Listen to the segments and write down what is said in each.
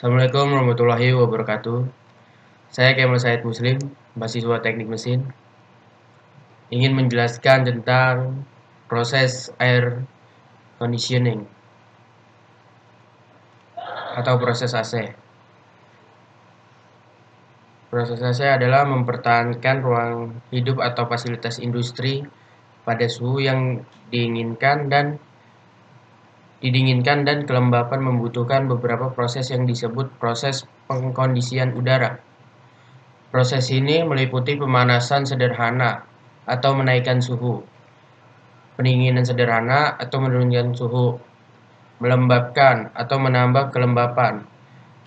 Assalamualaikum warahmatullahi wabarakatuh. Saya Kemal Said Muslim, mahasiswa Teknik Mesin, ingin menjelaskan tentang proses air conditioning atau proses AC. Proses AC adalah mempertahankan ruang hidup atau fasilitas industri pada suhu yang didinginkan dan kelembapan membutuhkan beberapa proses yang disebut proses pengkondisian udara. Proses ini meliputi pemanasan sederhana atau menaikkan suhu, pendinginan sederhana atau menurunkan suhu, melembabkan atau menambah kelembapan,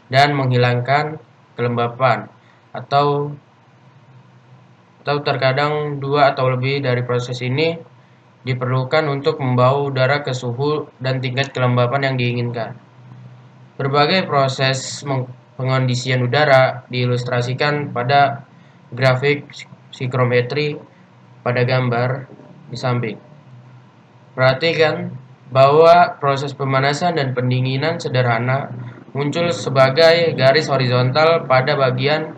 dan menghilangkan kelembapan, atau terkadang dua atau lebih dari proses ini diperlukan untuk membawa udara ke suhu dan tingkat kelembapan yang diinginkan. Berbagai proses pengondisian udara diilustrasikan pada grafik psikometri pada gambar di samping. Perhatikan bahwa proses pemanasan dan pendinginan sederhana muncul sebagai garis horizontal pada bagian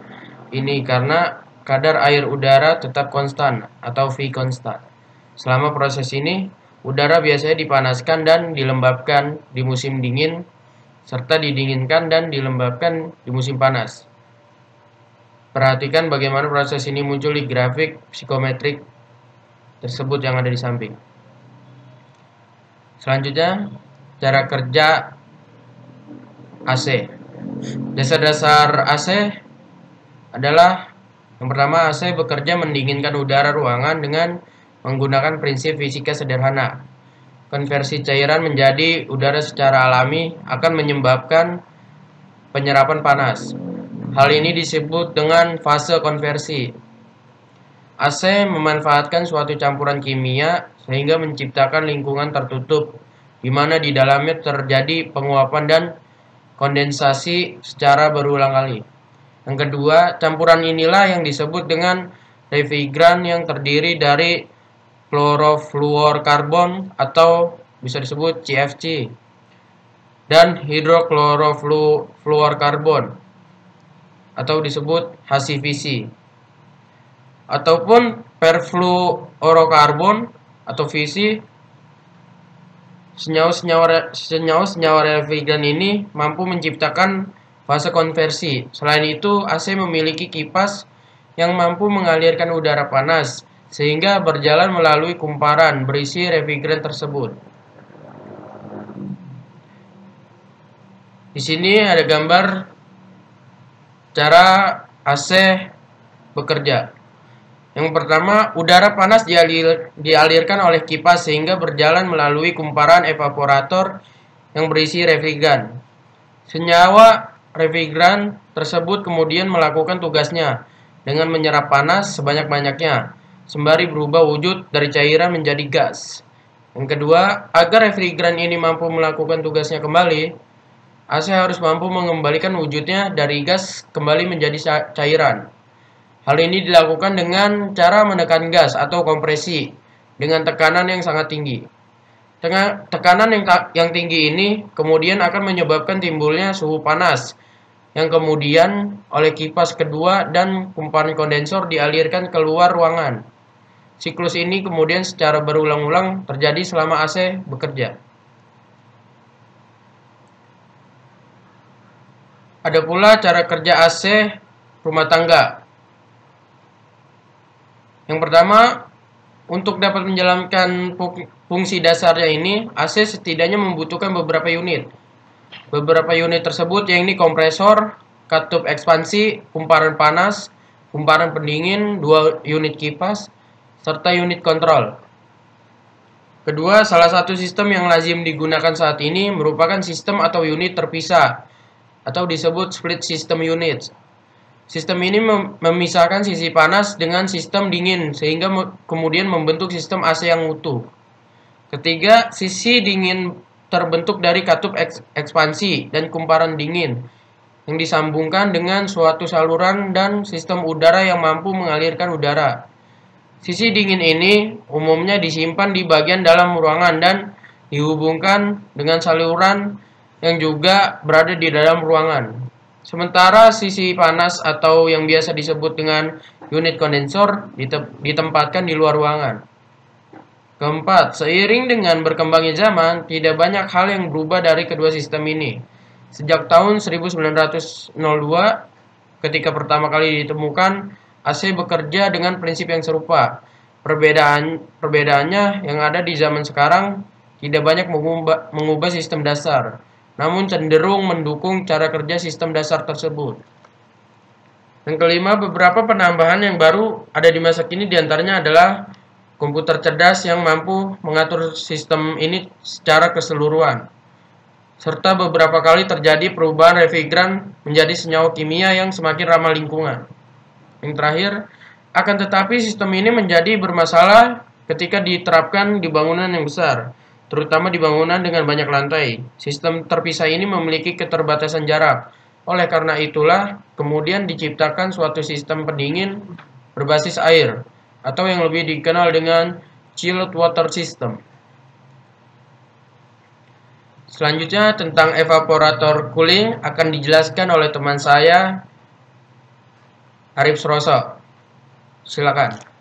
ini karena kadar air udara tetap konstan atau V konstan. Selama proses ini, udara biasanya dipanaskan dan dilembabkan di musim dingin, serta didinginkan dan dilembabkan di musim panas. Perhatikan bagaimana proses ini muncul di grafik psikometrik tersebut yang ada di samping. Selanjutnya, cara kerja AC. Dasar-dasar AC adalah yang pertama, AC bekerja mendinginkan udara ruangan dengan menggunakan prinsip fisika sederhana. Konversi cairan menjadi udara secara alami akan menyebabkan penyerapan panas. Hal ini disebut dengan fase konversi. AC memanfaatkan suatu campuran kimia sehingga menciptakan lingkungan tertutup di mana di dalamnya terjadi penguapan dan kondensasi secara berulang kali. Yang kedua, campuran inilah yang disebut dengan refrigeran yang terdiri dari klorofluorkarbon atau bisa disebut CFC dan hidroklorofluorkarbon atau disebut HCFC ataupun perfluorokarbon atau VC. Senyawa refrigeran ini mampu menciptakan fase konversi. Selain itu, AC memiliki kipas yang mampu mengalirkan udara panas sehingga berjalan melalui kumparan berisi refrigeran tersebut. Di sini ada gambar cara AC bekerja. Yang pertama, udara panas dialirkan oleh kipas sehingga berjalan melalui kumparan evaporator yang berisi refrigeran. Senyawa refrigeran tersebut kemudian melakukan tugasnya dengan menyerap panas sebanyak-banyaknya, sembari berubah wujud dari cairan menjadi gas. Yang kedua, agar refrigeran ini mampu melakukan tugasnya kembali, AC harus mampu mengembalikan wujudnya dari gas kembali menjadi cairan. Hal ini dilakukan dengan cara menekan gas atau kompresi dengan tekanan yang sangat tinggi. Tekanan yang tinggi ini kemudian akan menyebabkan timbulnya suhu panas yang kemudian oleh kipas kedua dan kumparan kondensor dialirkan keluar ruangan. Siklus ini kemudian secara berulang-ulang terjadi selama AC bekerja. Ada pula cara kerja AC rumah tangga. Yang pertama, untuk dapat menjalankan fungsi dasarnya ini, AC setidaknya membutuhkan beberapa unit. Beberapa unit tersebut yaitu kompresor, katup ekspansi, kumparan panas, kumparan pendingin, 2 unit kipas, serta unit kontrol. Kedua, salah satu sistem yang lazim digunakan saat ini merupakan sistem atau unit terpisah, atau disebut split system unit. Sistem ini memisahkan sisi panas dengan sistem dingin sehingga kemudian membentuk sistem AC yang utuh. Ketiga, sisi dingin terbentuk dari katup ekspansi dan kumparan dingin yang disambungkan dengan suatu saluran dan sistem udara yang mampu mengalirkan udara. Sisi dingin ini umumnya disimpan di bagian dalam ruangan dan dihubungkan dengan saluran yang juga berada di dalam ruangan. Sementara sisi panas atau yang biasa disebut dengan unit kondensor ditempatkan di luar ruangan. Keempat, seiring dengan berkembangnya zaman, tidak banyak hal yang berubah dari kedua sistem ini. Sejak tahun 1902, ketika pertama kali ditemukan, AC bekerja dengan prinsip yang serupa. Perbedaannya yang ada di zaman sekarang tidak banyak mengubah sistem dasar, namun cenderung mendukung cara kerja sistem dasar tersebut. Yang kelima, beberapa penambahan yang baru ada di masa kini diantaranya adalah komputer cerdas yang mampu mengatur sistem ini secara keseluruhan, serta beberapa kali terjadi perubahan refrigeran menjadi senyawa kimia yang semakin ramah lingkungan. Yang terakhir, akan tetapi sistem ini menjadi bermasalah ketika diterapkan di bangunan yang besar, terutama di bangunan dengan banyak lantai. Sistem terpisah ini memiliki keterbatasan jarak. Oleh karena itulah, kemudian diciptakan suatu sistem pendingin berbasis air, atau yang lebih dikenal dengan chilled water system. Selanjutnya tentang evaporator cooling akan dijelaskan oleh teman saya, Arif Suroso. Silakan.